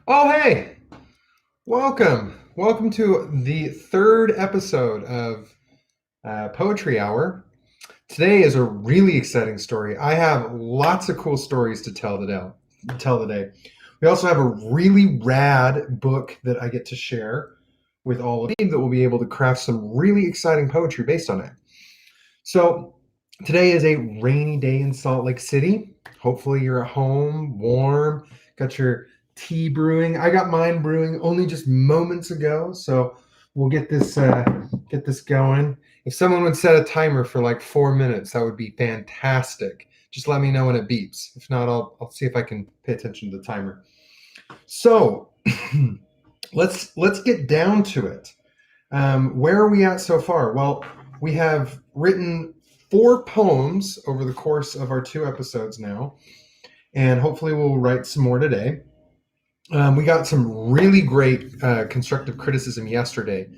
Oh, hey, welcome. Welcome to the third episode of Poetry Hour. Today is a really exciting story. I have lots of cool stories to tell today. We also have a really rad book that I get to share with all of you that will be able to craft some really exciting poetry based on it. So, today is a rainy day in Salt Lake City. Hopefully, you're at home, warm, got your tea brewing. I got mine brewing only just moments ago, so we'll get this going. If someone would set a timer for like 4 minutes, that would be fantastic. Just let me know when it beeps. If not, I'll see if I can pay attention to the timer. So, let's get down to it. Where are we at so far? Well, we have written four poems over the course of our two episodes now, and hopefully we'll write some more today. We got some really great constructive criticism yesterday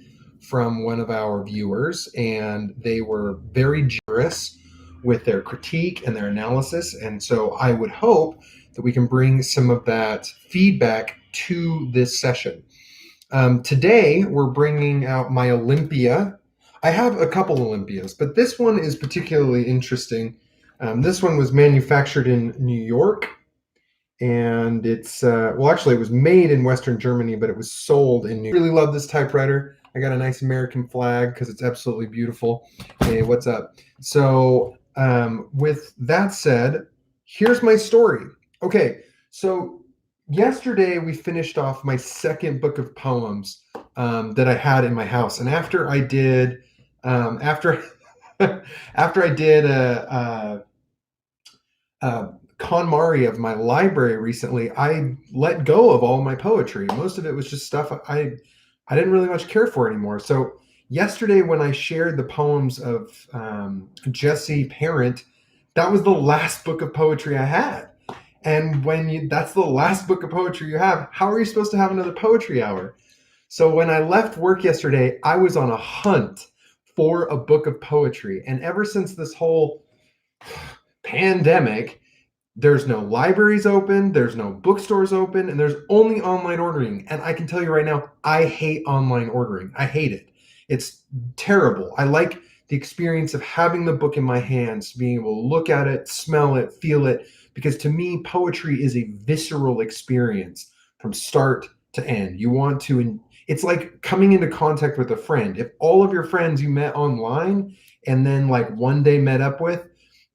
from one of our viewers, and they were very generous with their critique and their analysis. And so I would hope that we can bring some of that feedback to this session. Today, we're bringing out my Olympia. I have a couple Olympias, but this one is particularly interesting. This one was manufactured in New York, and actually, it was made in Western Germany, but it was sold in New York. I really love this typewriter. I got a nice American flag because it's absolutely beautiful. Hey, what's up? So, with that said, here's my story. Okay, so yesterday we finished off my second book of poems that I had in my house, and after I did, after after I did a KonMari of my library recently, I let go of all my poetry. Most of it was just stuff I didn't really much care for anymore. So yesterday, when I shared the poems of Jesse Parent, that was the last book of poetry I had. And that's the last book of poetry you have, how are you supposed to have another poetry hour? So when I left work yesterday, I was on a hunt for a book of poetry. And ever since this whole pandemic, there's no libraries open, there's no bookstores open, and there's only online ordering. And I can tell you right now, I hate online ordering. I hate it. It's terrible. I like the experience of having the book in my hands, being able to look at it, smell it, feel it, because to me, poetry is a visceral experience from start to end. It's like coming into contact with a friend. If all of your friends you met online and then like one day met up with,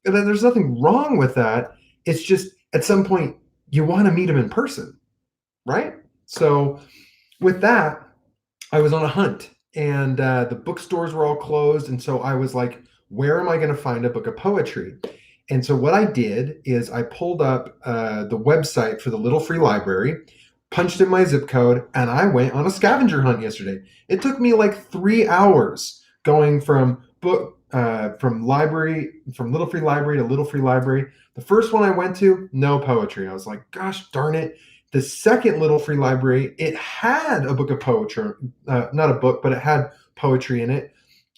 then there's nothing wrong with that. It's just at some point you want to meet them in person, right? So with that, I was on a hunt, and the bookstores were all closed, and so I was like, where am I going to find a book of poetry? And so what I did is I pulled up the website for the Little Free Library, punched in my zip code, and I went on a scavenger hunt yesterday. It took me like 3 hours going from Little Free Library to Little Free Library. The first one I went to, no poetry. I was like, gosh darn it. The second Little Free Library, it had a book of poetry, not a book, but it had poetry in it.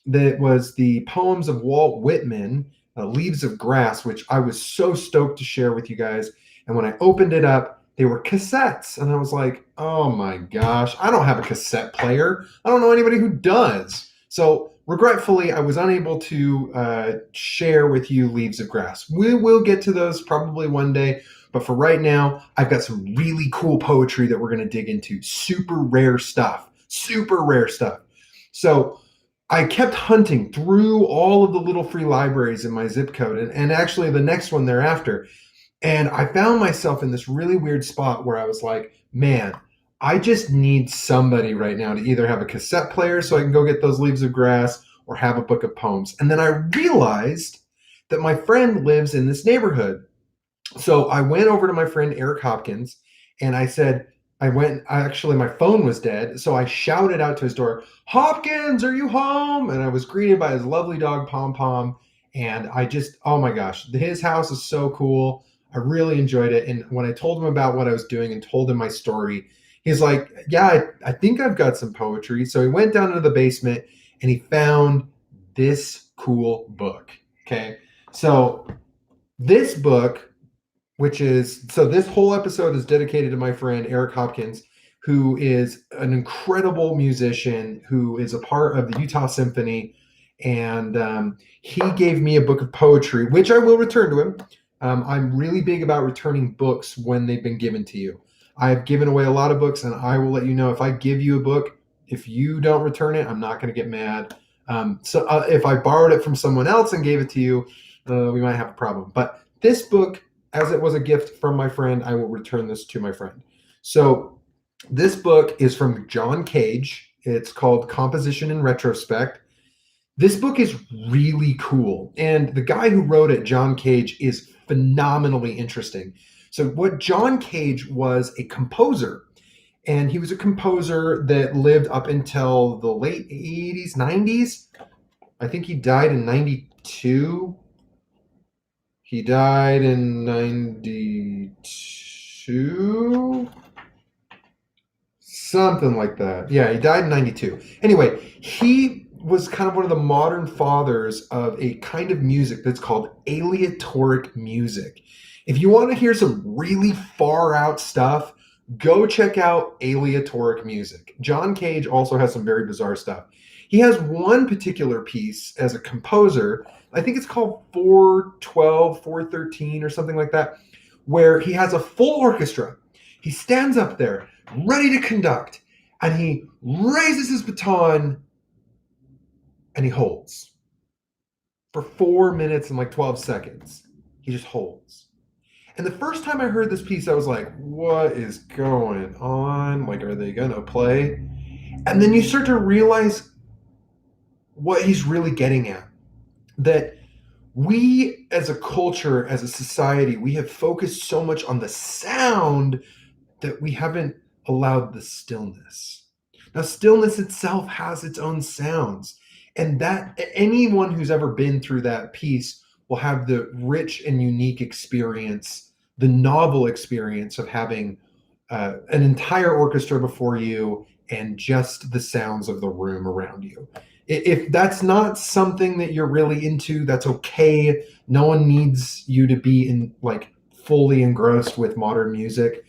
That was the poems of Walt Whitman, Leaves of Grass, which I was so stoked to share with you guys. And when I opened it up, they were cassettes. And I was like, oh my gosh, I don't have a cassette player. I don't know anybody who does. So regretfully, I was unable to share with you Leaves of Grass. We will get to those probably one day. But for right now, I've got some really cool poetry that we're going to dig into. Super rare stuff. Super rare stuff. So I kept hunting through all of the Little Free Libraries in my zip code, and actually the next one thereafter. And I found myself in this really weird spot where I was like, man, I just need somebody right now to either have a cassette player so I can go get those Leaves of Grass or have a book of poems. And then I realized that my friend lives in this neighborhood. So I went over to my friend Eric Hopkins and I said, actually, my phone was dead. So I shouted out to his door, Hopkins, are you home? And I was greeted by his lovely dog, Pom Pom. And oh my gosh, his house is so cool. I really enjoyed it. And when I told him about what I was doing and told him my story, he's like, yeah, I think I've got some poetry. So he went down into the basement and he found this cool book. Okay. So this book which is so this whole episode is dedicated to my friend Eric Hopkins, who is an incredible musician who is a part of the Utah Symphony. And he gave me a book of poetry, which I will return to him. I'm really big about returning books when they've been given to you. I've given away a lot of books, and I will let you know if I give you a book, if you don't return it, I'm not going to get mad. So if I borrowed it from someone else and gave it to you, we might have a problem. But this book, as it was a gift from my friend, I will return this to my friend. So this book is from John Cage. It's called Composition in Retrospect. This book is really cool. And the guy who wrote it, John Cage, is phenomenally interesting. So, what John Cage was a composer, and he was a composer that lived up until the late 80s, 90s. I think he died in 92. He died in 92. Something like that. Yeah, he died in 92. Anyway, he was kind of one of the modern fathers of a kind of music that's called aleatoric music. If you want to hear some really far out stuff, go check out aleatoric music. John Cage also has some very bizarre stuff. He has one particular piece as a composer, I think it's called 412, 413 or something like that, where he has a full orchestra. He stands up there ready to conduct, and he raises his baton and he holds for 4 minutes and like 12 seconds. He just holds. And the first time I heard this piece, I was like, what is going on? Like, are they going to play? And then you start to realize what he's really getting at. That we as a culture, as a society, we have focused so much on the sound that we haven't allowed the stillness. Now, stillness itself has its own sounds, and that anyone who's ever been through that piece will have the rich and unique experience, the novel experience of having an entire orchestra before you and just the sounds of the room around you. If that's not something that you're really into, that's okay. No one needs you to be in like fully engrossed with modern music.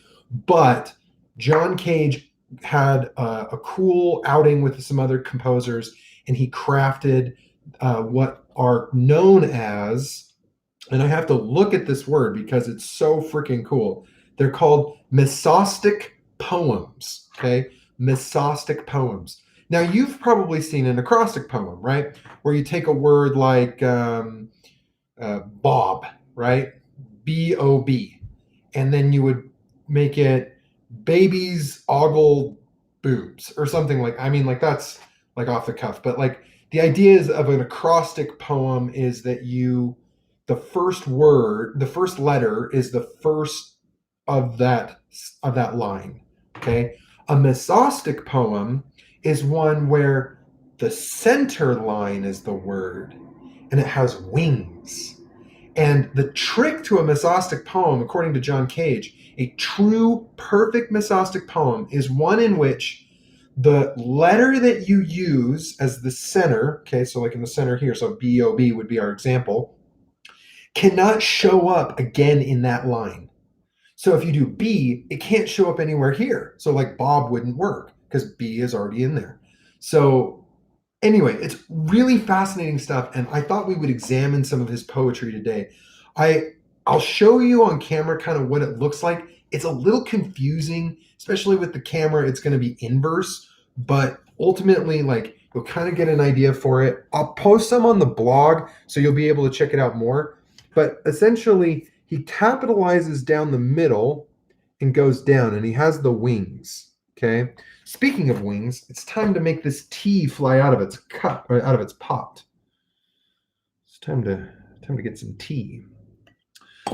But John Cage had a cool outing with some other composers, and he crafted what are known as, and I have to look at this word because it's so freaking cool. They're called mesostic poems. Okay, mesostic poems. Now, you've probably seen an acrostic poem, right? Where you take a word like Bob, right? B-O-B. And then you would make it babies ogle boobs or something like, I mean, like that's like off the cuff. But like the idea is of an acrostic poem is that the first word, the first letter is the first of that line. Okay. A mesostic poem is one where the center line is the word and it has wings. And the trick to a mesostic poem, according to John Cage, a true perfect mesostic poem is one in which the letter that you use as the center, okay, so like in the center here, so B-O-B would be our example, cannot show up again in that line. So if you do B, it can't show up anywhere here. So like Bob wouldn't work because B is already in there. So anyway, it's really fascinating stuff, and I thought we would examine some of his poetry today. I'll show you on camera kind of what it looks like. It's a little confusing, especially with the camera. It's going to be inverse, but ultimately, like, you'll kind of get an idea for it. I'll post some on the blog so you'll be able to check it out more. But essentially, he capitalizes down the middle and goes down, and he has the wings. Okay. Speaking of wings, it's time to make this tea fly out of its cup or out of its pot. It's time to get some tea.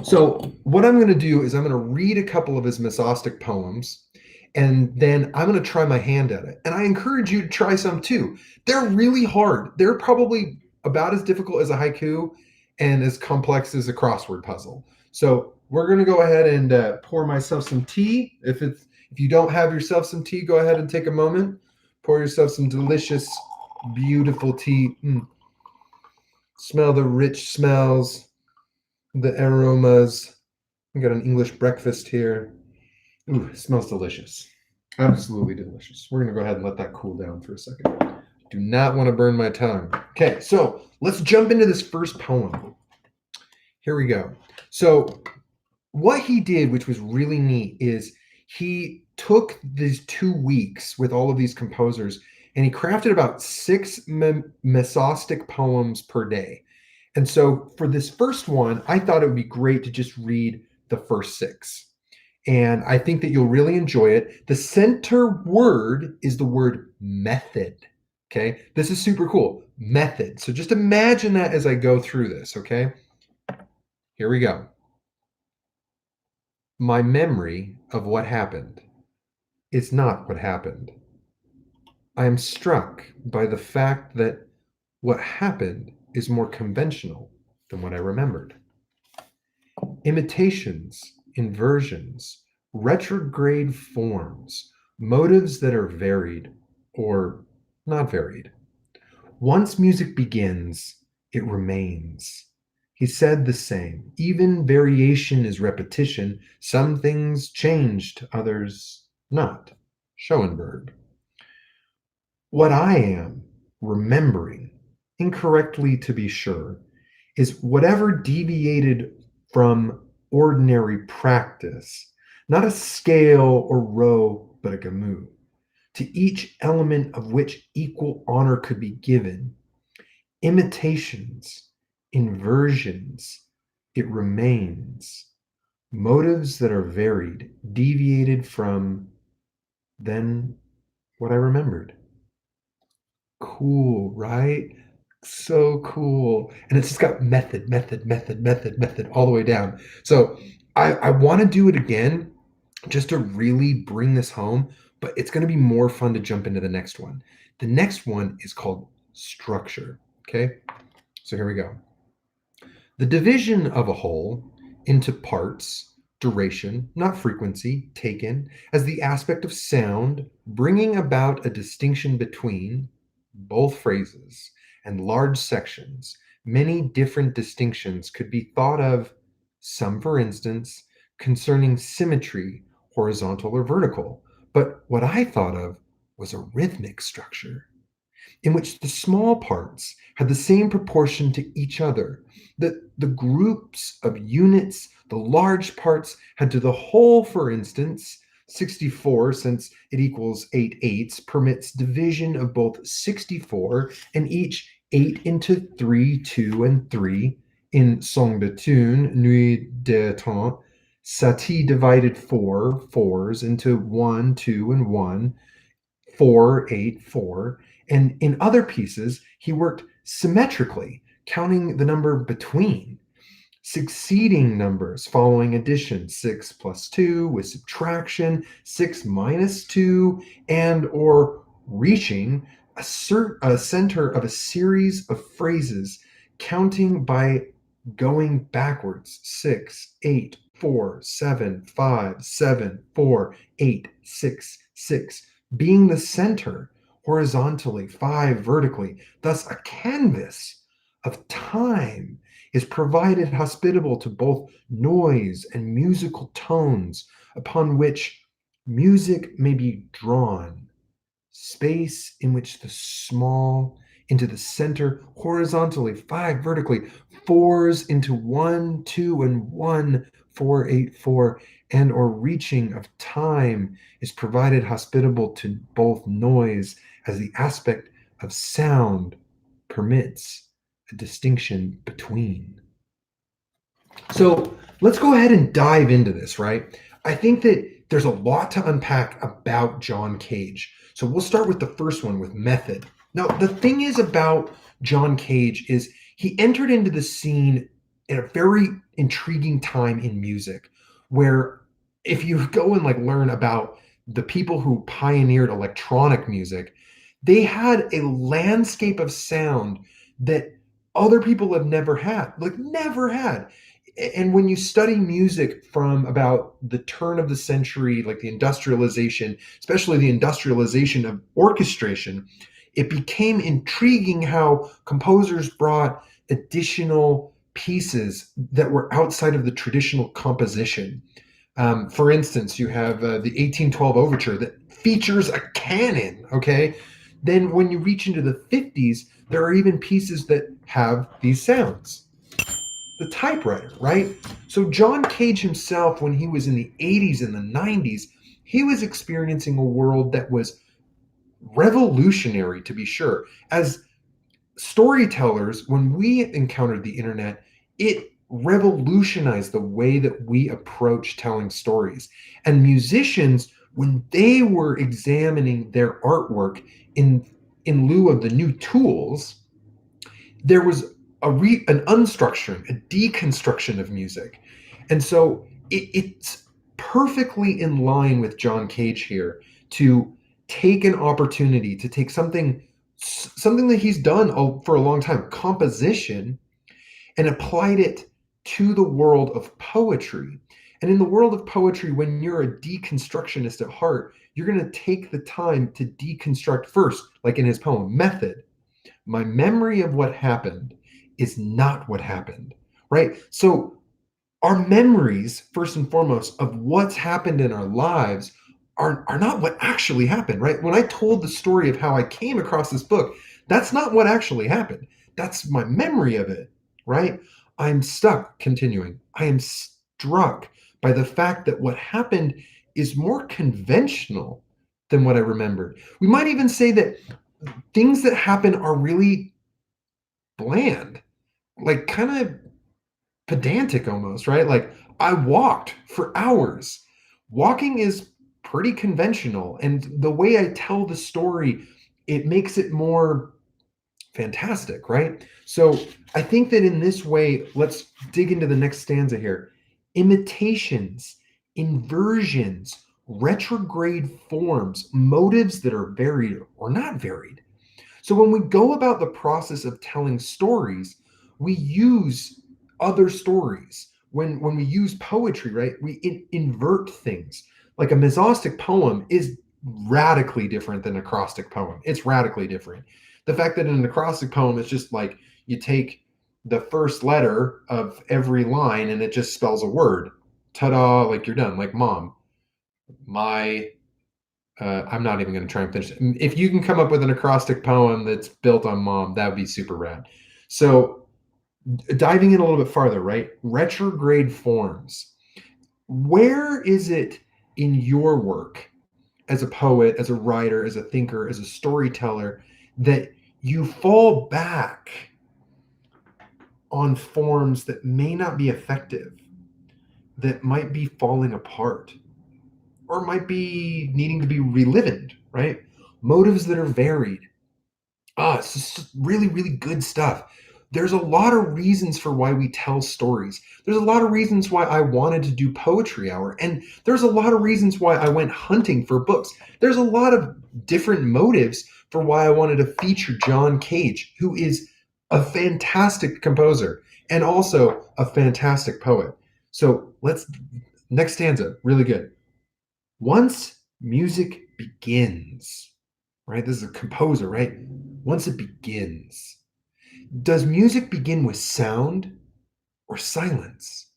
So what I'm going to do is I'm going to read a couple of his mesostic poems, and then I'm going to try my hand at it. And I encourage you to try some too. They're really hard. They're probably about as difficult as a haiku and as complex as a crossword puzzle. So we're going to go ahead and pour myself some tea. If you don't have yourself some tea, go ahead and take a moment. Pour yourself some delicious, beautiful tea. Smell the rich smells, the aromas. We got an English breakfast here. Ooh, it smells delicious. Absolutely delicious. We're going to go ahead and let that cool down for a second. Do not want to burn my tongue. Okay, so let's jump into this first poem. Here we go. So, what he did, which was really neat, is he took these 2 weeks with all of these composers and he crafted about six mesostic poems per day. And so, for this first one, I thought it would be great to just read the first six. And I think that you'll really enjoy it. The center word is the word method. Okay. This is super cool. Method. So just imagine that as I go through this. Okay. Here we go. My memory of what happened is not what happened. I am struck by the fact that what happened is more conventional than what I remembered. Imitations, inversions, retrograde forms, motives that are varied or not varied. Once music begins, it remains. He said the same. Even variation is repetition. Some things changed, others not. Schoenberg. What I am remembering, incorrectly to be sure, is whatever deviated from ordinary practice, not a scale or row, but a gamut, to each element of which equal honor could be given. Imitations, inversions, it remains. Motives that are varied, deviated from then what I remembered. Cool, right? So cool. And it's just got method, method, method, method, method all the way down. So I want to do it again just to really bring this home, but it's going to be more fun to jump into the next one. The next one is called structure. Okay. So here we go. The division of a whole into parts, duration, not frequency, taken as the aspect of sound, bringing about a distinction between both phrases and large sections. Many different distinctions could be thought of, some, for instance, concerning symmetry, horizontal or vertical. But what I thought of was a rhythmic structure in which the small parts had the same proportion to each other. The groups of units, the large parts had to the whole, for instance, 64, since it equals 8 eighths, permits division of both 64 and each 8 into 3, 2, and 3 in Song de Tune, Nuit d'été. Satie divided 4 fours into 1, 2, and 1, 4, 8, 4. And in other pieces, he worked symmetrically, counting the number between. Succeeding numbers following addition, 6 plus 2 with subtraction, 6 minus 2, and or reaching a center of a series of phrases, counting by going backwards, 6, 8, 4, 7, 5, 7, 4, 8, 6, 6, being the center horizontally, 5 vertically. Thus, a canvas of time is provided hospitable to both noise and musical tones upon which music may be drawn, space in which the small into the center horizontally, 5 vertically, 4s into 1, 2, and 1, 4, 8, 4, and or reaching of time is provided hospitable to both noise as the aspect of sound permits a distinction between. So let's go ahead and dive into this, right? I think that there's a lot to unpack about John Cage. So we'll start with the first one with method. Now, the thing is about John Cage is he entered into the scene at a very intriguing time in music where if you go and like learn about the people who pioneered electronic music, they had a landscape of sound that other people have never had, like never had. And when you study music from about the turn of the century, like the industrialization, especially the industrialization of orchestration, it became intriguing how composers brought additional pieces that were outside of the traditional composition. For instance, you have the 1812 overture that features a canon, okay? Then when you reach into the 50s, there are even pieces that have these sounds. The typewriter, right? So John Cage himself, when he was in the 80s and the 90s, he was experiencing a world that was revolutionary, to be sure. As storytellers, when we encountered the internet, it revolutionized the way that we approach telling stories. And musicians, when they were examining their artwork in lieu of the new tools, there was an unstructuring, a deconstruction of music. And so it's perfectly in line with John Cage here to take an opportunity to take something that he's done for a long time, composition, and applied it to the world of poetry. And in the world of poetry, when you're a deconstructionist at heart, you're going to take the time to deconstruct first, like in his poem, Method. My memory of what happened is not what happened, right? So our memories, first and foremost, of what's happened in our lives are not what actually happened, right? When I told the story of how I came across this book, that's not what actually happened. That's my memory of it, right? I'm stuck, continuing. I am struck by the fact that what happened is more conventional than what I remembered. We might even say that things that happen are really bland, like kind of pedantic almost, right? Like I walked for hours. Walking is pretty conventional, and the way I tell the story, it makes it more fantastic, right? So I think that in this way, let's dig into the next stanza here. Imitations, inversions, retrograde forms, motives that are varied or not varied. So when we go about the process of telling stories, we use other stories. When we use poetry, right, we invert things. Like a mesostic poem is radically different than an acrostic poem. It's radically different. The fact that in an acrostic poem, it's just like you take the first letter of every line and it just spells a word. Ta-da, like you're done, like mom, my, I'm not even going to try and finish it. If you can come up with an acrostic poem that's built on mom, that would be super rad. So, diving in a little bit farther, right? Retrograde forms. Where is it in your work as a poet, as a writer, as a thinker, as a storyteller that you fall back on forms that may not be effective, that might be falling apart, or might be needing to be relived, right? Motives that are varied. It's just really, really good stuff. There's a lot of reasons for why we tell stories. There's a lot of reasons why I wanted to do Poetry Hour. And there's a lot of reasons why I went hunting for books. There's a lot of different motives for why I wanted to feature John Cage, who is a fantastic composer and also a fantastic poet. So next stanza, really good. Once music begins, right? This is a composer, right? Once it begins, does music begin with sound or silence?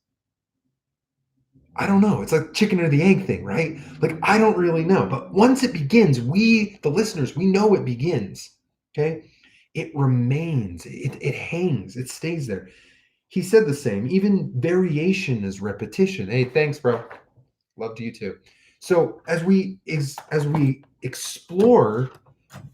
I don't know. It's like chicken or the egg thing, right? Like, I don't really know. But once it begins, we, the listeners, we know it begins. Okay. It remains, it hangs, it stays there. He said the same. Even variation is repetition. Hey, thanks, bro. Love to you too. So as we explore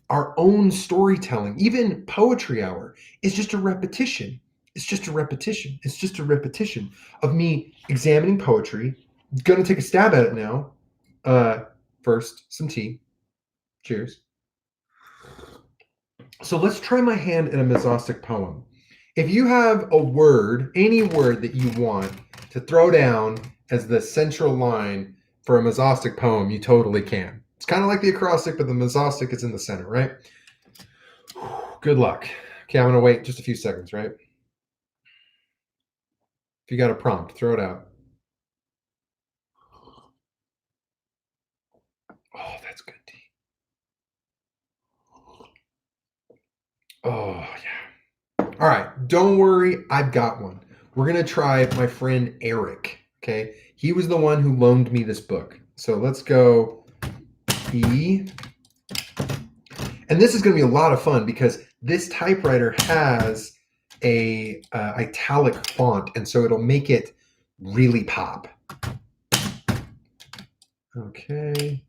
our own storytelling, even Poetry Hour, is just a repetition. It's just a repetition. It's just a repetition of me examining poetry. Gonna take a stab at it now. First, some tea. Cheers. So let's try my hand at a mesostic poem. If you have a word, any word that you want to throw down as the central line for a mesostic poem, you totally can. It's kind of like the acrostic, but the mesostic is in the center, right? Good luck. Okay, I'm going to wait just a few seconds, right? If you got a prompt, throw it out. Oh, that's good tea. Oh, yeah. All right, don't worry, I've got one. we're going to try my friend Eric. Okay. He was the one who loaned me this book. So let's go E. And this is going to be a lot of fun because this typewriter has a italic font, and so it'll make it really pop. Okay.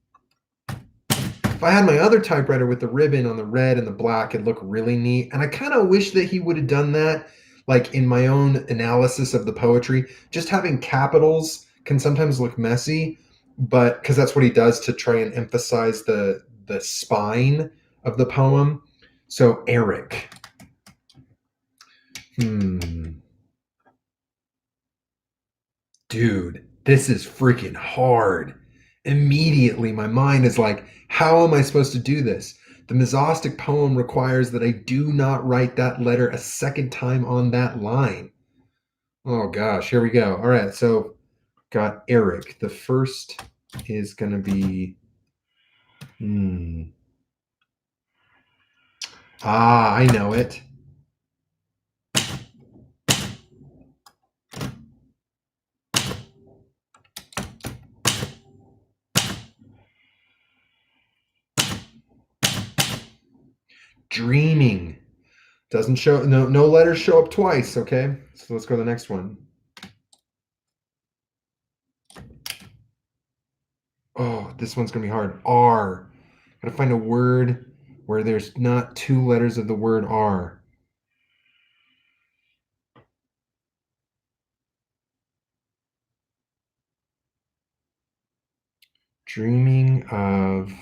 If I had my other typewriter with the ribbon on the red and the black, it'd look really neat. And I kind of wish that he would have done that, like in my own analysis of the poetry. Just having capitals can sometimes look messy, but because that's what he does to try and emphasize the spine of the poem. So Eric. Dude, this is freaking hard. Immediately, my mind is like, how am I supposed to do this? The mesostic poem requires that I do not write that letter a second time on that line. Oh gosh, here we go. All right, so got Eric. The first is going to be. I know it. Dreaming. Doesn't show, no letters show up twice, okay? So let's go to the next one. Oh, this one's gonna be hard. R. Gotta find a word where there's not two letters of the word R. Dreaming of.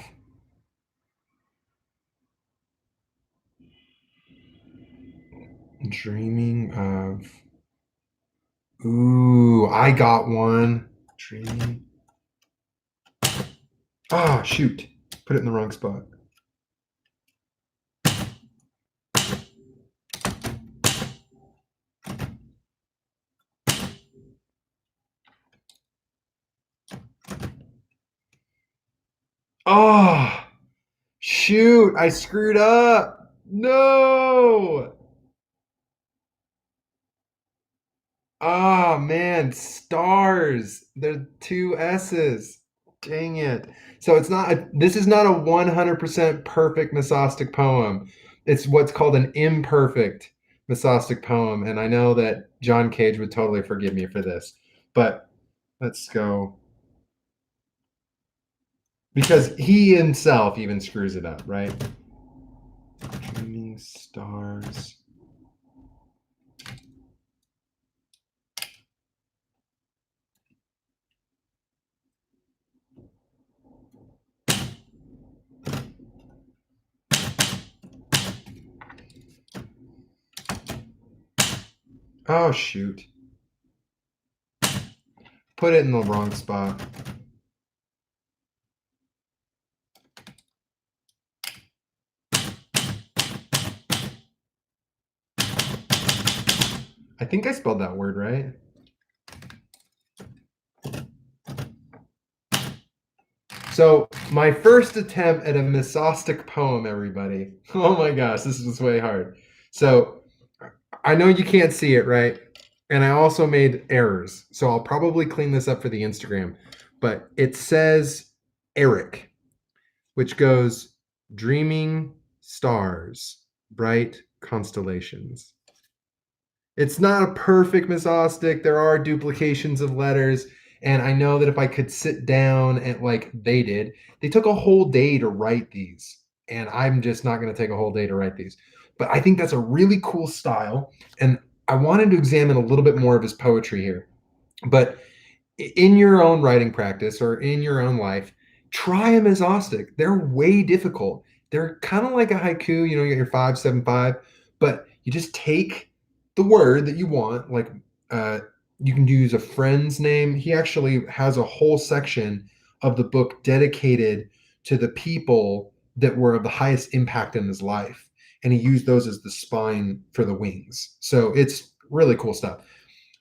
Dreaming of. Ooh, I got one. Dreaming. Ah, shoot. Put it in the wrong spot. Oh, shoot. I screwed up. No. Ah, man. Stars. They're two S's. Dang it. So this is not a 100% perfect mesostic poem. It's what's called an imperfect mesostic poem. And I know that John Cage would totally forgive me for this. But let's go. Because he himself even screws it up, right? Dreaming stars. Oh, shoot. Put it in the wrong spot. I think I spelled that word right. So my first attempt at a mesostic poem, everybody. Oh my gosh, this was way hard. So I know you can't see it, right? And I also made errors. So I'll probably clean this up for the Instagram. But it says Eric, which goes dreaming stars, bright constellations. It's not a perfect mesostic. There are duplications of letters. And I know that if I could sit down and like they did, they took a whole day to write these. And I'm just not going to take a whole day to write these. But I think that's a really cool style. And I wanted to examine a little bit more of his poetry here. But in your own writing practice or in your own life, try a mesostic. They're way difficult. They're kind of like a haiku, you get your 5 7 5, but you just take the word that you want. Like you can use a friend's name. He actually has a whole section of the book dedicated to the people that were of the highest impact in his life. And he used those as the spine for the wings. So it's really cool stuff.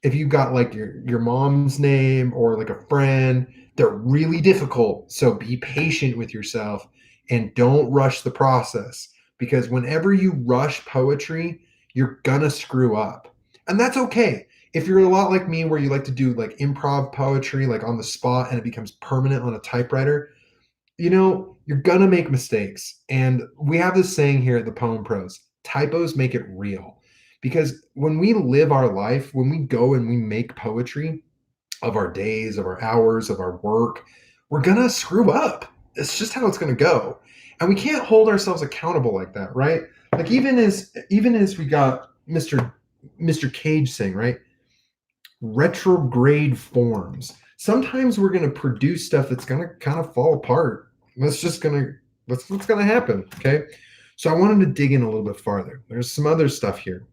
If you've got like your mom's name or like a friend, they're really difficult. So be patient with yourself and don't rush the process, because whenever you rush poetry, you're gonna screw up. And that's okay. If you're a lot like me, where you like to do like improv poetry, like on the spot, and it becomes permanent on a typewriter, you're gonna make mistakes. And we have this saying here at the Poem Pros: typos make it real. Because when we live our life, when we go and we make poetry of our days, of our hours, of our work, we're gonna screw up. It's just how it's gonna go. And we can't hold ourselves accountable like that, right? Like even as we got Mr. Cage saying, right? Retrograde forms. Sometimes we're going to produce stuff that's going to kind of fall apart. That's what's going to happen. Okay. So I wanted to dig in a little bit farther. There's some other stuff here.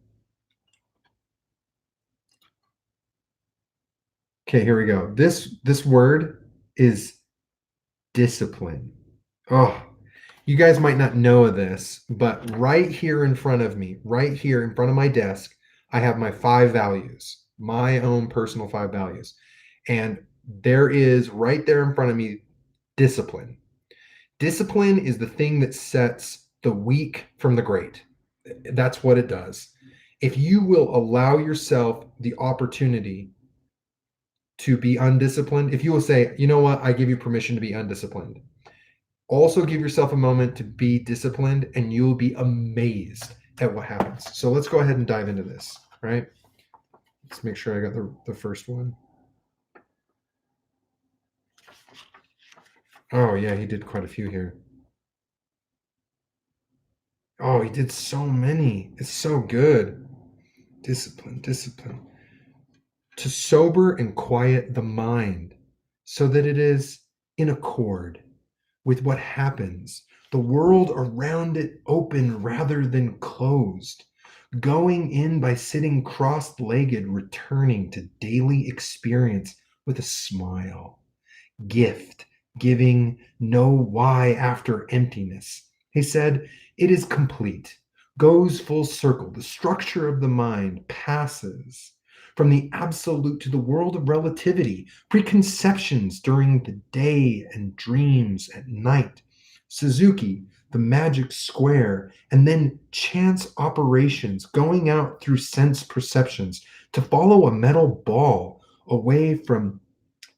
Okay, here we go. This word is discipline. Oh, you guys might not know this, but right here in front of me, right here in front of my desk, I have my 5 values, my own personal 5 values. And there is right there in front of me discipline. Discipline is the thing that sets the weak from the great. That's what it does. If you will allow yourself the opportunity to be undisciplined, if you will say, you know what, I give you permission to be undisciplined. Also give yourself a moment to be disciplined, and you'll be amazed at what happens. So let's go ahead and dive into this, right? Let's make sure I got the first one. Oh, yeah, he did quite a few here. Oh, he did so many. It's so good. Discipline, discipline. To sober and quiet the mind so that it is in accord with what happens, the world around it open rather than closed, going in by sitting cross-legged, returning to daily experience with a smile. Gift, giving no why after emptiness. He said, it is complete, goes full circle. The structure of the mind passes from the absolute to the world of relativity, preconceptions during the day and dreams at night. Suzuki, the magic square, and then chance operations going out through sense perceptions to follow a metal ball away from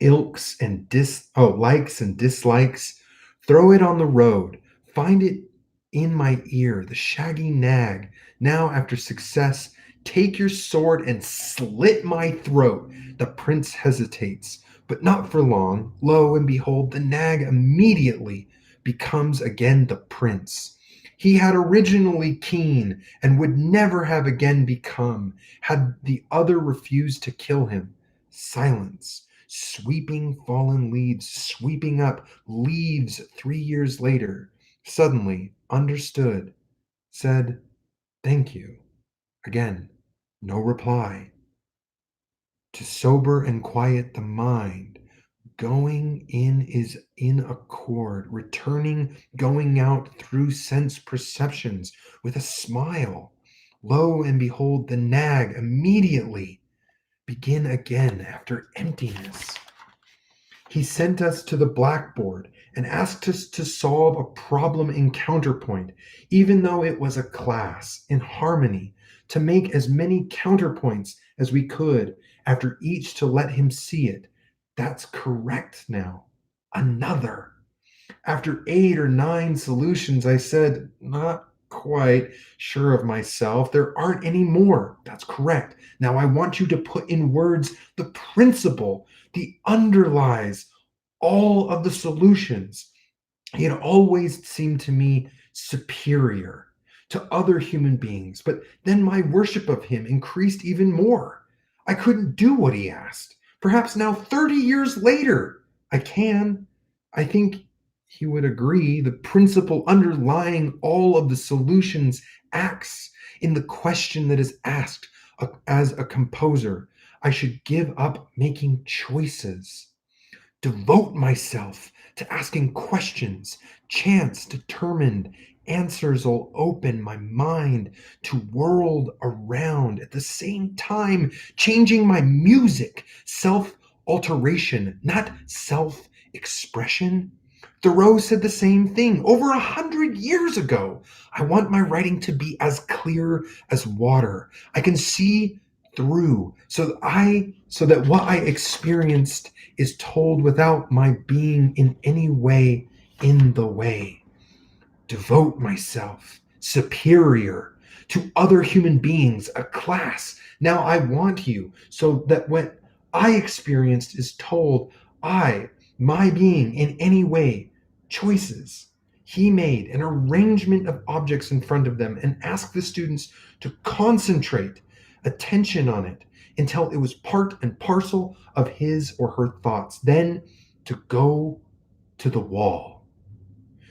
likes and dislikes. Throw it on the road. Find it in my ear, the shaggy nag. Now, after success, take your sword and slit my throat. The prince hesitates, but not for long. Lo and behold, the nag immediately becomes again the prince he had originally keen and would never have again become had the other refused to kill him. Silence. Sweeping fallen leaves, sweeping up leaves 3 years later, suddenly understood, said, thank you. Again, no reply. To sober and quiet the mind, going in is in accord, returning, going out through sense perceptions with a smile. Lo and behold, the nag immediately begin again after emptiness. He sent us to the blackboard and asked us to solve a problem in counterpoint, even though it was a class in harmony, to make as many counterpoints as we could, after each to let him see it. That's correct now. Another. After 8 or 9 solutions, I said, not quite sure of myself. There aren't any more. That's correct. Now I want you to put in words the principle that underlies all of the solutions. He had always seemed to me superior to other human beings, but then my worship of him increased even more. I couldn't do what he asked. Perhaps now, 30 years later, I can. I think he would agree the principle underlying all of the solutions acts in the question that is asked. As a composer, I should give up making choices, devote myself to asking questions. Chance determined answers will open my mind to world around, at the same time changing my music. Self alteration, not self expression. Thoreau said the same thing over 100 years ago. I want my writing to be as clear as water. I can see through, so that what I experienced is told without my being in any way in the way. Devote myself superior to other human beings, a class. Now I want you, so that what I experienced is told, my being in any way, choices. He made an arrangement of objects in front of them and asked the students to concentrate attention on it until it was part and parcel of his or her thoughts. Then to go to the wall,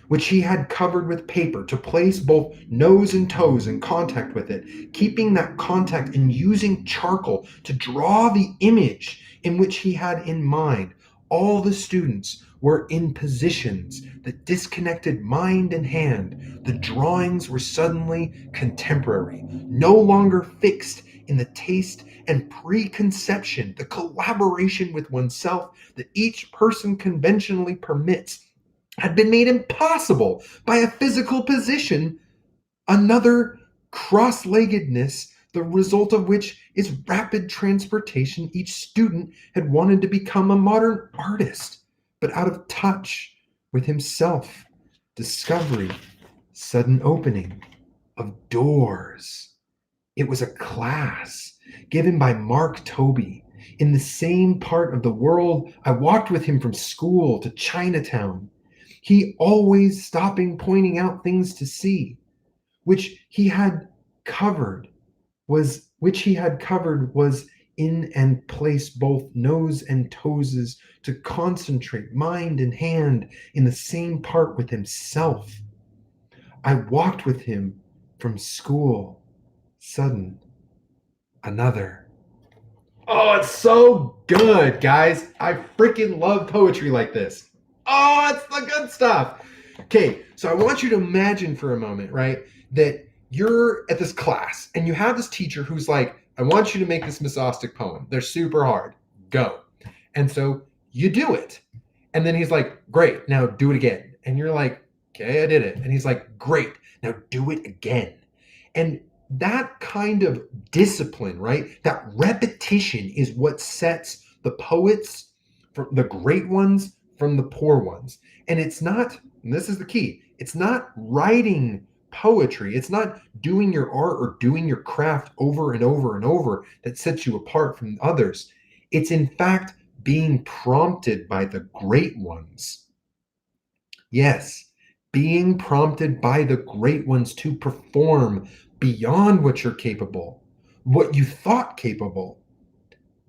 which he had covered with paper, to place both nose and toes in contact with it, keeping that contact and using charcoal to draw the image in which he had in mind. All the students were in positions that disconnected mind and hand. The drawings were suddenly contemporary, no longer fixed in the taste and preconception, the collaboration with oneself that each person conventionally permits had been made impossible by a physical position, another cross-leggedness, the result of which is rapid transportation. Each student had wanted to become a modern artist, but out of touch with himself. Discovery, sudden opening of doors. It was a class given by Mark Toby in the same part of the world. I walked with him from school to Chinatown. He always stopping, pointing out things to see, which he had covered was in and place both nose and toes to concentrate mind and hand in the same part with himself. I walked with him from school. Sudden, another. Oh, it's so good, guys. I freaking love poetry like this. Oh, it's the good stuff. Okay, so I want you to imagine for a moment, right, that you're at this class and you have this teacher who's like, I want you to make this mesostic poem. They're super hard. Go. And so you do it. And then he's like, great, now do it again. And you're like, okay, I did it. And he's like, great, now do it again. And that kind of discipline, right? That repetition is what sets the poets, from the great ones, from the poor ones. And it's not, and this is the key, it's not writing poetry, it's not doing your art or doing your craft over and over and over that sets you apart from others. It's in fact being prompted by the great ones. Yes, being prompted by the great ones to perform beyond what you're capable, what you thought capable.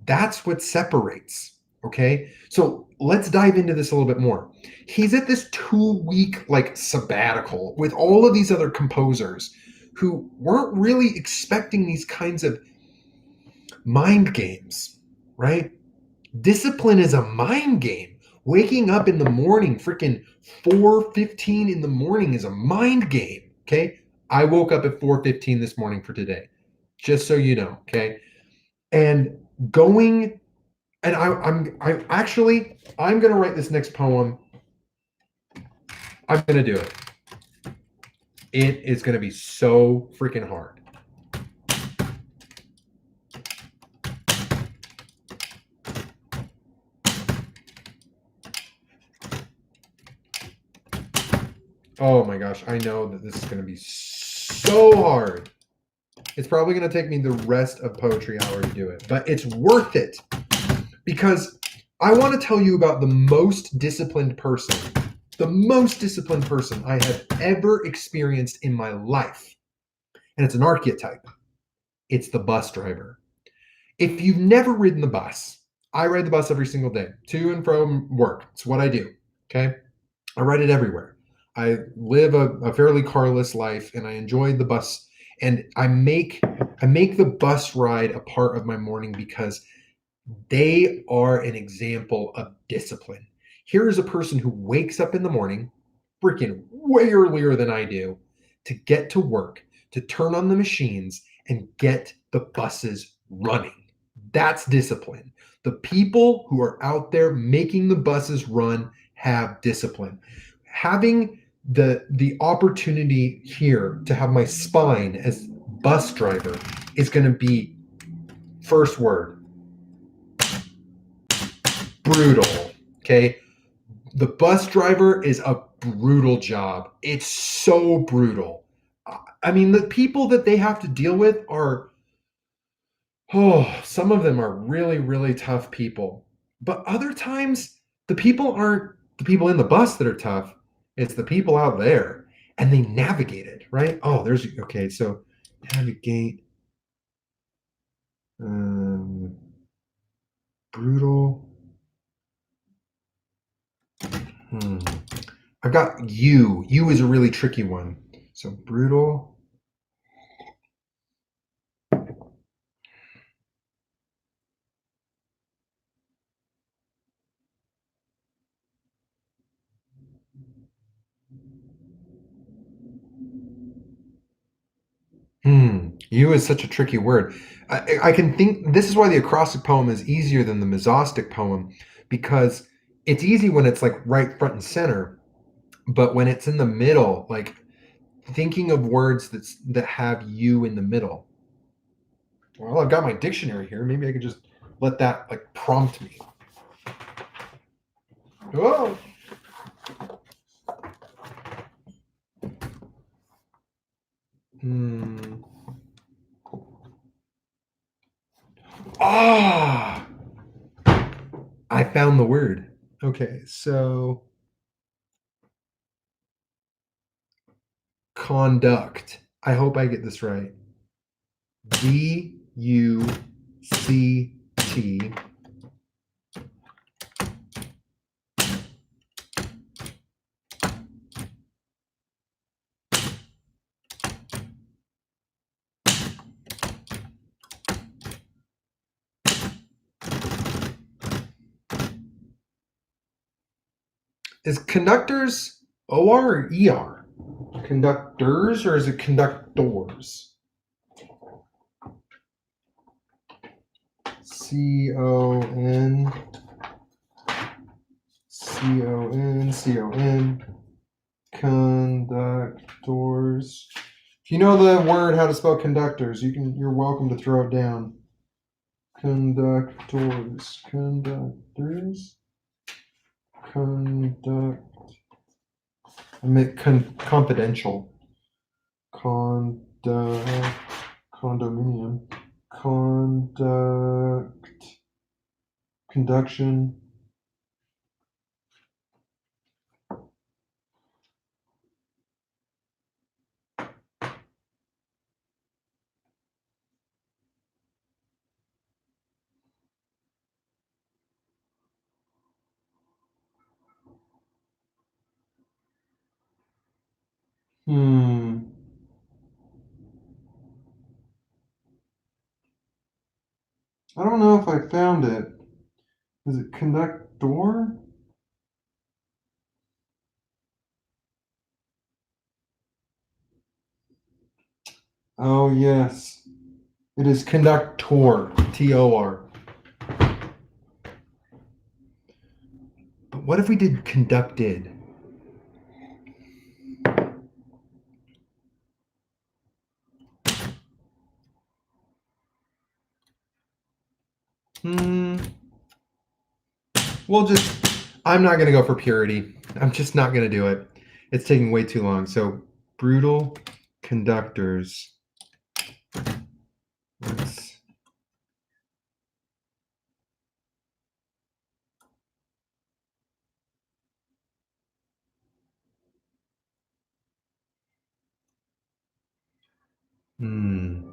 That's what separates. Okay. So let's dive into this a little bit more. He's at this 2-week like sabbatical with all of these other composers who weren't really expecting these kinds of mind games, right? Discipline is a mind game. Waking up in the morning, freaking 4:15 in the morning, is a mind game. Okay. I woke up at 4:15 this morning for today, just so you know. Okay. And going, and I'm going to write this next poem. I'm going to do it. It is going to be so freaking hard. Oh my gosh, I know that this is going to be so hard. It's probably going to take me the rest of Poetry Hour to do it, but it's worth it because I want to tell you about the most disciplined person I have ever experienced in my life. And it's an archetype. It's the bus driver. If you've never ridden the bus, I ride the bus every single day, to and from work. It's what I do. Okay. I ride it everywhere. I live a fairly carless life and I enjoy the bus, and I make the bus ride a part of my morning because they are an example of discipline. Here is a person who wakes up in the morning, freaking way earlier than I do, to get to work, to turn on the machines and get the buses running. That's discipline. The people who are out there making the buses run have discipline. Having the opportunity here to have my spine as bus driver is going to be First word, brutal. Okay. The bus driver is a brutal job. It's so brutal. I mean, the people that they have to deal with are, oh, some of them are really, really tough people. But other times, the people aren't the people in the bus that are tough. It's the people out there, and they navigate it, right? Oh, there's okay. So navigate, um, brutal. Hmm. I've got you. You is a really tricky one. So brutal. You is such a tricky word. I can think this is why the acrostic poem is easier than the mesostic poem because it's easy when it's like right front and center, but when it's in the middle, like thinking of words that have you in the middle. Well, I've got my dictionary here. Maybe I could just let that like prompt me. Oh. Hmm. Ah, I found the word. Okay, so conduct. I hope I get this right. DUCT. Is conductors OR or ER? Conductors or is it conductors? CON CON conductors. If you know the word how to spell conductors, you're welcome to throw it down. Conductors. Conduct. I meant confidential. Condominium. Conduction. Hmm. I don't know if I found it. Is it conductor? Oh, yes. It is conductor. TOR. But what if we did conducted? Hmm. We'll just. I'm not going to go for purity. I'm just not going to do it. It's taking way too long. So, brutal conductors. Let's. Hmm.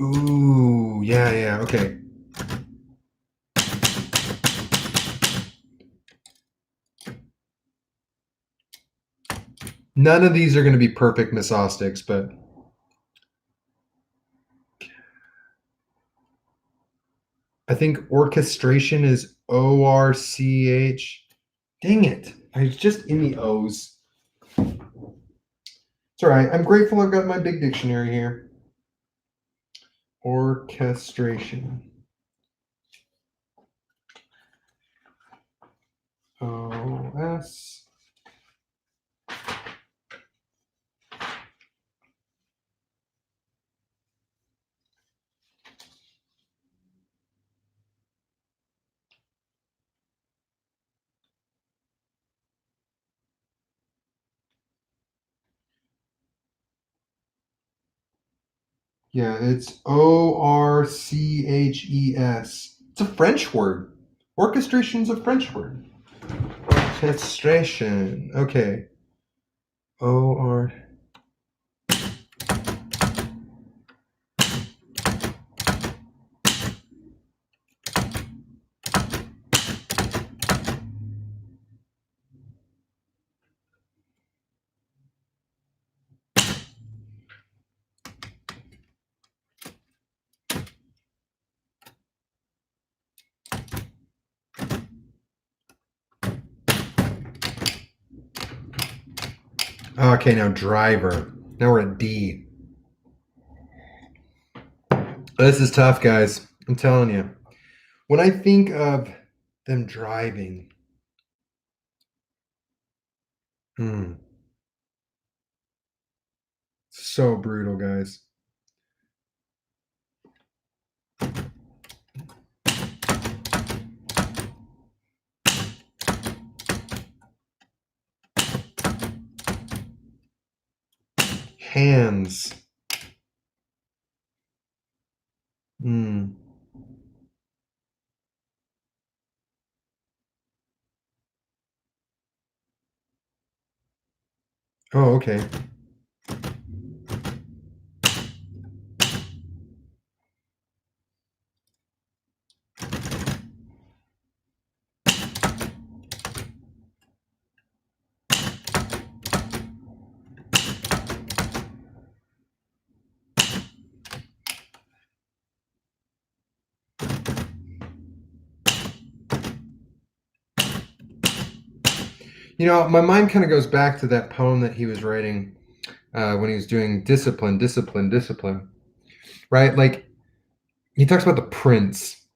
Ooh, yeah, yeah, okay. None of these are going to be perfect mesostics, but I think orchestration is ORCH. Dang it. I was just in the O's. It's all right. I'm grateful I've got my big dictionary here. Orchestration. OS. Yeah, it's Orches. It's a French word. Orchestration's a French word. Orchestration. Okay. O-R. Okay, now driver. Now we're at D. This is tough, guys. I'm telling you. When I think of them driving, hmm, so brutal, guys. Hands. Hmm. Oh, okay. You know, my mind kind of goes back to that poem that he was writing when he was doing discipline, discipline, discipline, right? Like he talks about the prince.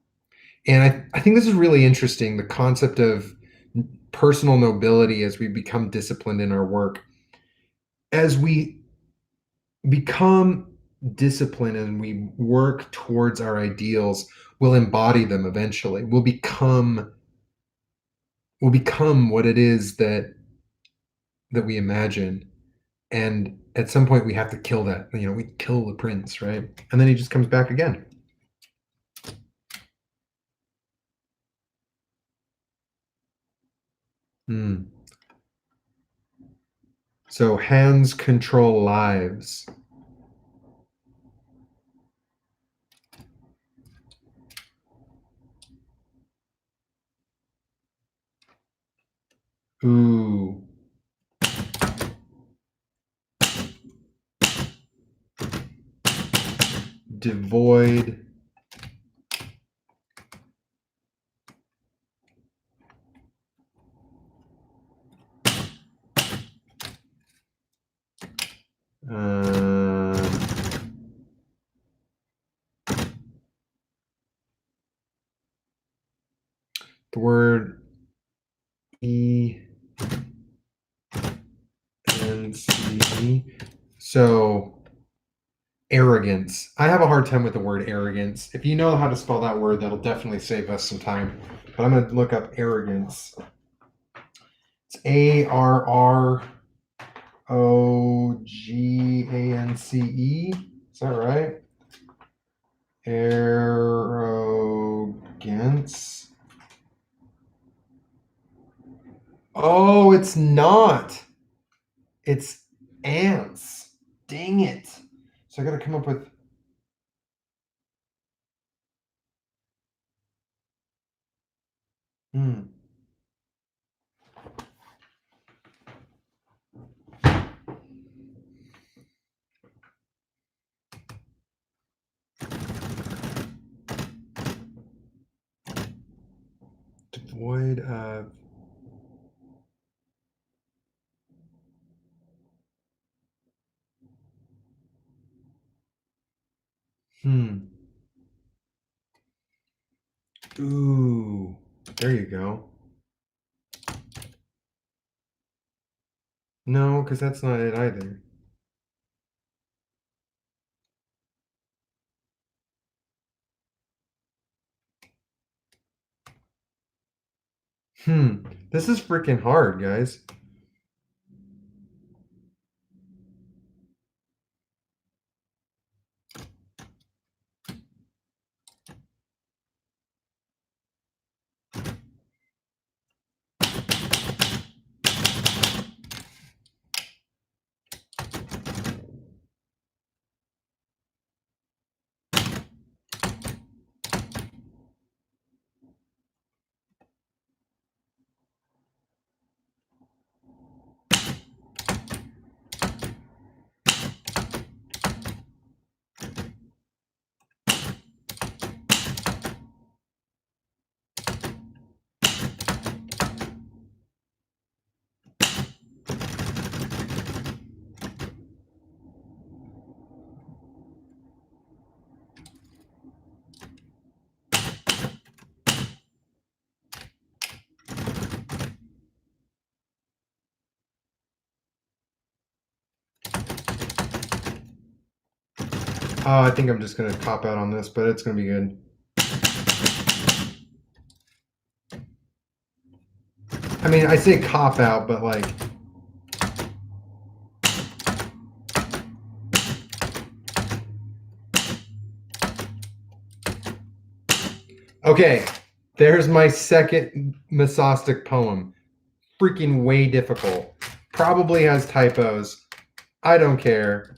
And I think this is really interesting, the concept of personal nobility as we become disciplined in our work. As we become disciplined and we work towards our ideals, we'll embody them eventually. We'll become what it is that we imagine. And at some point we have to kill that. You know, we kill the prince, right? And then he just comes back again. Hmm. So hands control lives. Ooh. Devoid. Um, the word E N C E. So arrogance. I have a hard time with the word arrogance. If you know how to spell that word, that'll definitely save us some time. But I'm going to look up arrogance. It's Arrogance. Is that right? Arrogance. Oh, it's not. It's ants. Dang it. So I got to come up with. Hmm. Devoid of. Hmm. Ooh. There you go. No, because that's not it either. Hmm. This is freaking hard, guys. I think I'm just going to cop out on this, but it's going to be good. I mean, I say cop out, but like, okay, there's my second mesostic poem. Freaking way difficult. Probably has typos. I don't care.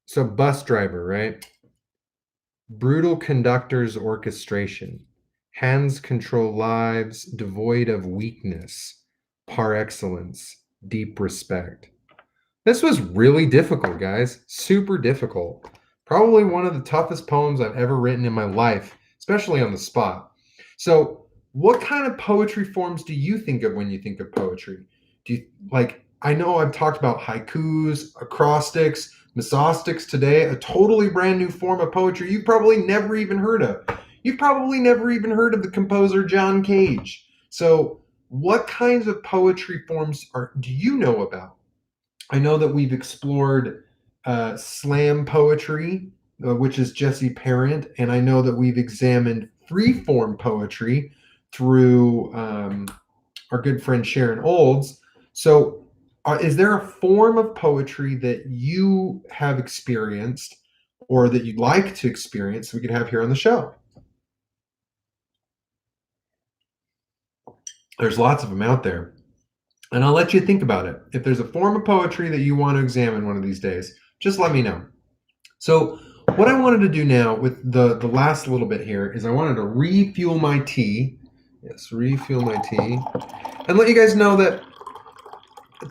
So, bus driver, right? Brutal conductor's orchestration. Hands control lives devoid of weakness. Par excellence. Deep respect. This was really difficult, guys. Super difficult. Probably one of the toughest poems I've ever written in my life, especially on the spot. So, what kind of poetry forms do you think of when you think of poetry? Do you like, I know I've talked about haikus, acrostics, mesostics today, a totally brand new form of poetry you've probably never even heard of. You've probably never even heard of the composer John Cage. So, what kinds of poetry forms do you know about? I know that we've explored slam poetry, which is Jesse Parent, and I know that we've examined free form poetry through our good friend Sharon Olds. So, is there a form of poetry that you have experienced or that you'd like to experience we could have here on the show? There's lots of them out there. And I'll let you think about it. If there's a form of poetry that you want to examine one of these days, just let me know. So, what I wanted to do now with the last little bit here is I wanted to refuel my tea. Yes, refuel my tea. And let you guys know that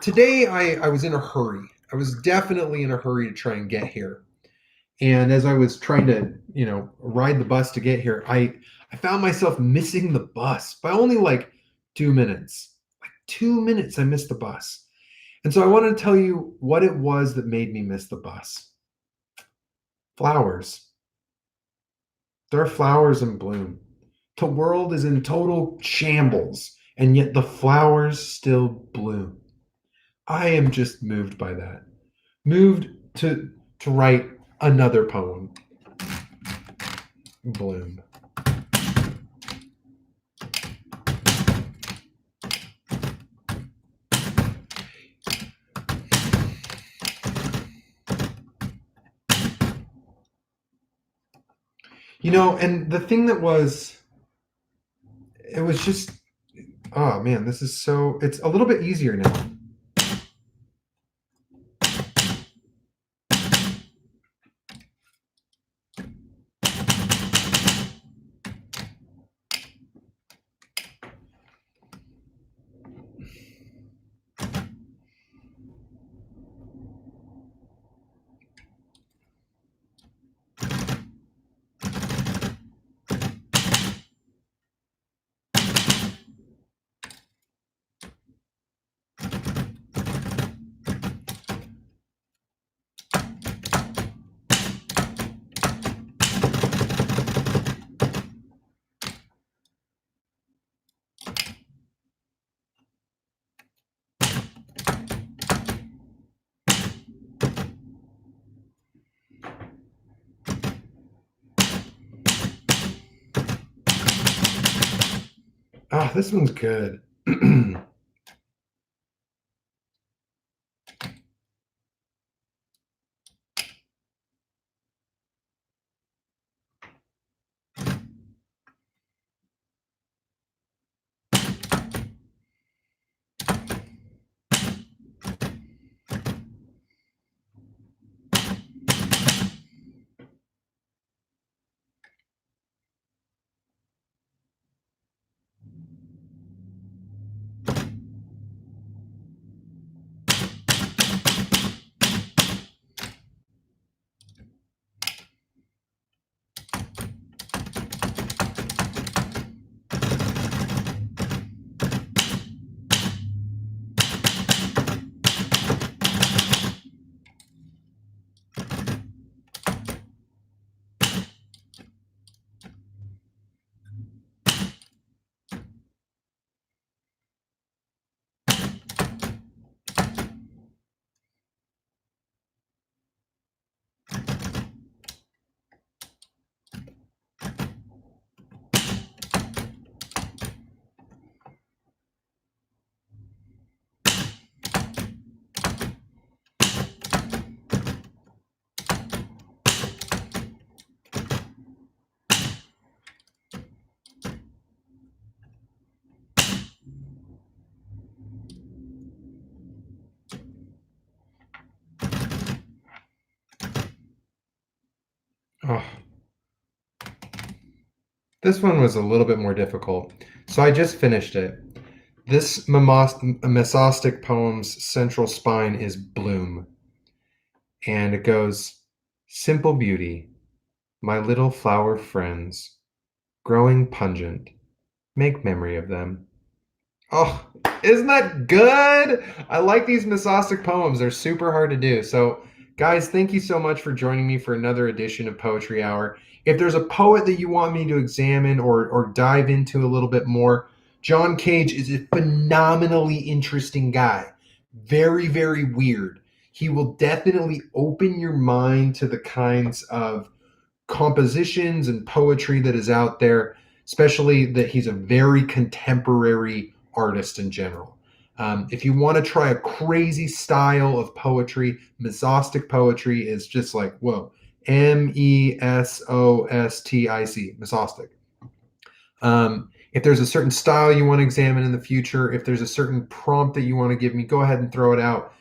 today I was in a hurry. I was definitely in a hurry to try and get here. And as I was trying to, ride the bus to get here, I found myself missing the bus by only like 2 minutes. Like 2 minutes I missed the bus. And so I wanted to tell you what it was that made me miss the bus. Flowers. There are flowers in bloom. The world is in total shambles, and yet the flowers still bloom. I am just moved by that. Moved to write another poem. Bloom. And the thing that it was just, oh man, it's a little bit easier now. Ah, this one's good. Oh, this one was a little bit more difficult. So I just finished it. This mesostic poem's central spine is bloom, and it goes, simple beauty, my little flower friends, growing pungent, make memory of them. Oh, isn't that good? I like these mesostic poems. They're super hard to do. So, guys, thank you so much for joining me for another edition of Poetry Hour. If there's a poet that you want me to examine or dive into a little bit more, John Cage is a phenomenally interesting guy. Very, very weird. He will definitely open your mind to the kinds of compositions and poetry that is out there, especially that he's a very contemporary artist in general. If you want to try a crazy style of poetry, mesostic poetry is just like, whoa, Mesostic, mesostic. If there's a certain style you want to examine in the future, if there's a certain prompt that you want to give me, go ahead and throw it out.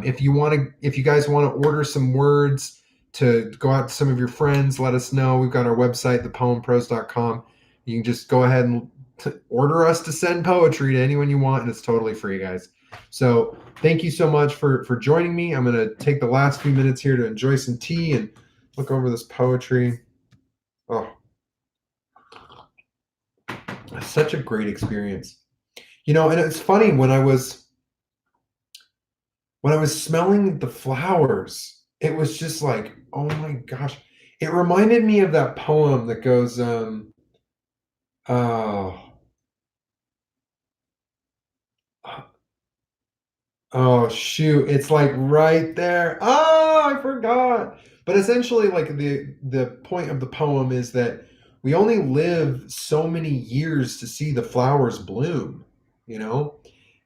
If you guys want to order some words to go out to some of your friends, let us know. We've got our website, thepoempros.com. You can just go ahead and order us to send poetry to anyone you want, and it's totally free, guys. So thank you so much for joining me. I'm going to take the last few minutes here to enjoy some tea and look over this poetry. Oh, it's such a great experience. And it's funny when I was smelling the flowers, it was just like, oh my gosh. It reminded me of that poem that goes, oh, oh shoot, it's like right there. Oh, I forgot. But essentially, like the point of the poem is that we only live so many years to see the flowers bloom, you know?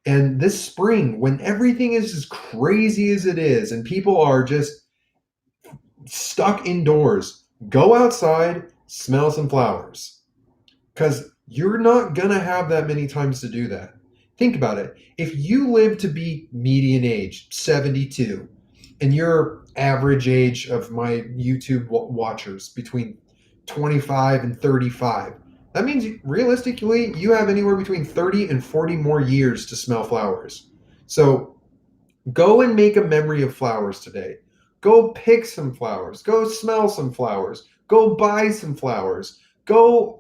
And this spring, when everything is as crazy as it is, and people are just stuck indoors, go outside, smell some flowers. Because you're not going to have that many times to do that. Think about it. If you live to be median age, 72, and your average age of my YouTube watchers between 25 and 35, that means realistically you have anywhere between 30 and 40 more years to smell flowers. So go and make a memory of flowers today. Go pick some flowers. Go smell some flowers. Go buy some flowers. Go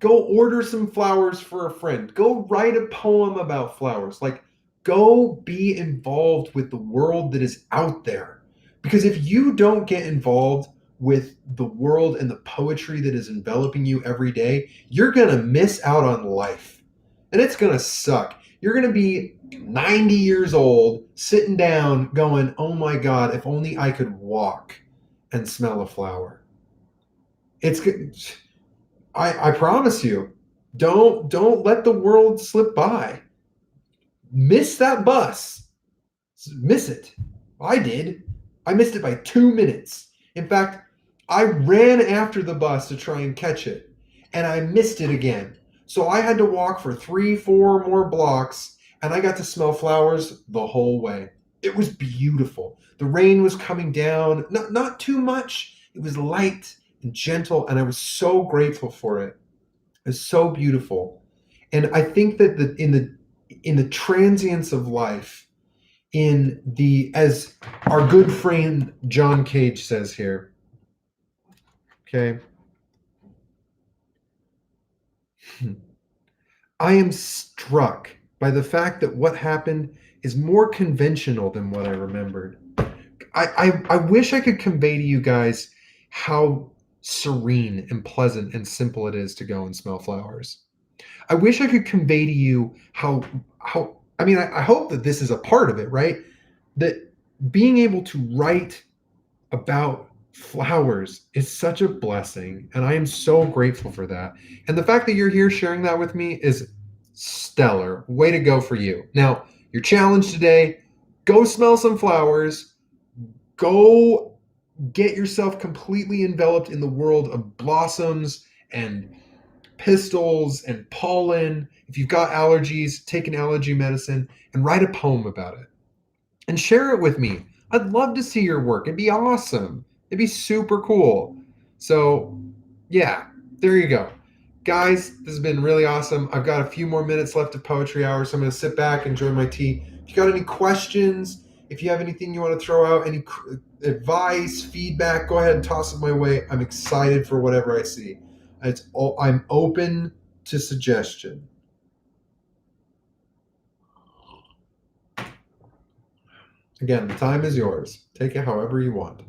order some flowers for a friend. Go write a poem about flowers. Like, go be involved with the world that is out there. Because if you don't get involved with the world and the poetry that is enveloping you every day, you're going to miss out on life. And it's going to suck. You're going to be 90 years old, sitting down, going, oh my God, if only I could walk and smell a flower. It's good. I promise you, don't let the world slip by. Miss that bus. Miss it. I did. I missed it by 2 minutes. In fact, I ran after the bus to try and catch it, and I missed it again. So I had to walk for 3, 4 more blocks, and I got to smell flowers the whole way. It was beautiful. The rain was coming down, not too much. It was light and gentle, and I was so grateful for it. It's so beautiful. And I think that in the transience of life, as our good friend John Cage says here, okay, I am struck by the fact that what happened is more conventional than what I remembered. I wish I could convey to you guys how serene and pleasant and simple it is to go and smell flowers. I wish I could convey to you how I mean I hope that this is a part of it, right? That being able to write about flowers is such a blessing, and I am so grateful for that. And the fact that you're here sharing that with me is stellar. Way to go for you. Now, your challenge today, go smell some flowers, go get yourself completely enveloped in the world of blossoms and pistils and pollen. If you've got allergies, take an allergy medicine and write a poem about it and share it with me. I'd love to see your work. It'd be awesome. It'd be super cool. So, yeah, there you go. Guys, this has been really awesome. I've got a few more minutes left of poetry hour, so I'm going to sit back, enjoy my tea. If you got any questions, if you have anything you want to throw out, any advice, feedback, go ahead and toss it my way. I'm excited for whatever I see. I'm open to suggestion. Again, the time is yours. Take it however you want.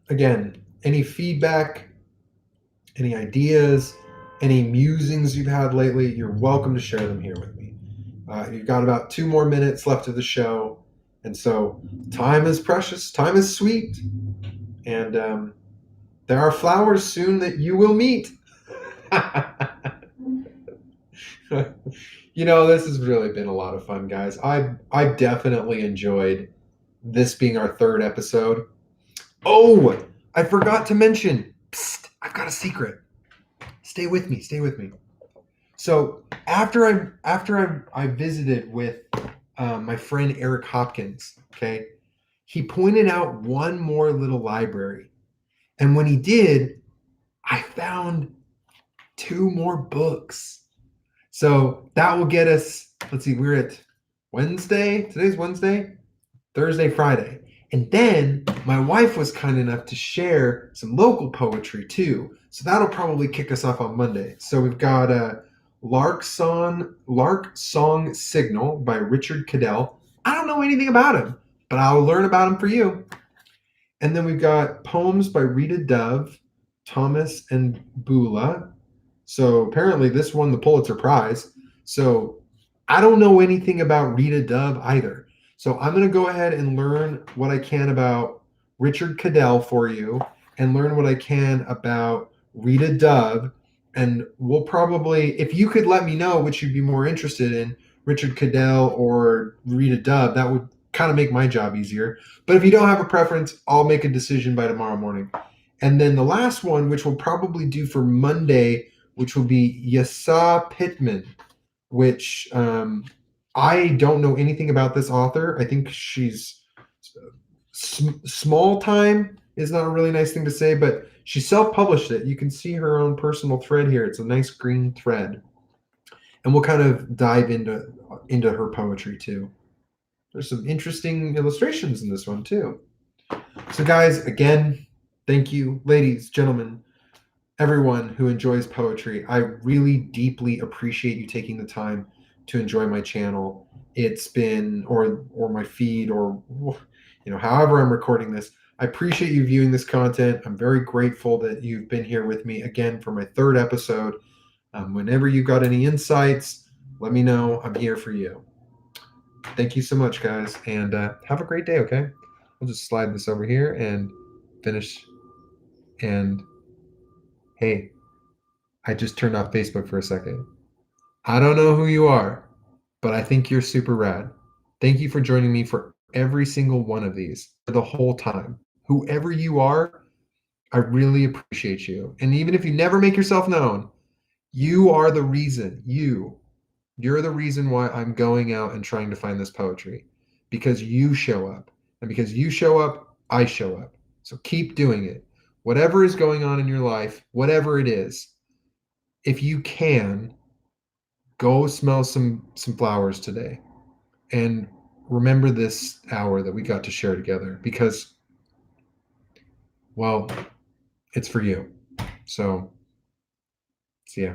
Again, any feedback, any ideas, any musings you've had lately, you're welcome to share them here with me. You've got about 2 more minutes left of the show. And so time is precious, time is sweet, and there are flowers soon that you will meet. This has really been a lot of fun, guys. I definitely enjoyed this being our third episode. Oh, I forgot to mention. Psst, I've got a secret. Stay with me. Stay with me. So after I visited with my friend Eric Hopkins, okay, he pointed out one more little library, and when he did, I found two more books. So that will get us. Let's see, we're at Wednesday. Today's Wednesday, Thursday, Friday. And then my wife was kind enough to share some local poetry too. So that'll probably kick us off on Monday. So we've got a Lark Song Signal by Richard Cadell. I don't know anything about him, but I'll learn about him for you. And then we've got poems by Rita Dove, Thomas and Bula. So apparently this won the Pulitzer Prize. So I don't know anything about Rita Dove either. So I'm going to go ahead and learn what I can about Richard Cadell for you and learn what I can about Rita Dove. And we'll probably, if you could let me know which you'd be more interested in, Richard Cadell or Rita Dove, that would kind of make my job easier. But if you don't have a preference, I'll make a decision by tomorrow morning. And then the last one, which we'll probably do for Monday, which will be Yasa Pittman, which I don't know anything about this author. I think she's small time is not a really nice thing to say, but she self-published it. You can see her own personal thread here. It's a nice green thread. And we'll kind of dive into her poetry too. There's some interesting illustrations in this one too. So guys, again, thank you, ladies, gentlemen, everyone who enjoys poetry. I really deeply appreciate you taking the time to enjoy my channel. It's been or my feed or however I'm recording this. I appreciate you viewing this content. I'm very grateful that you've been here with me again for my third episode. Whenever you got any insights, let me know. I'm here for you. Thank you so much, guys, and have a great day. Okay, I'll just slide this over here and finish. And hey, I just turned off Facebook for a second. I don't know who you are, but I think you're super rad. Thank you for joining me for every single one of these for the whole time. Whoever you are, I really appreciate you. And even if you never make yourself known, you are the reason. You're the reason why I'm going out and trying to find this poetry, because you show up. And because you show up, I show up. So keep doing it. Whatever is going on in your life, whatever it is, if you can, go smell some flowers today. And remember this hour that we got to share together, because, well, it's for you. So, see ya.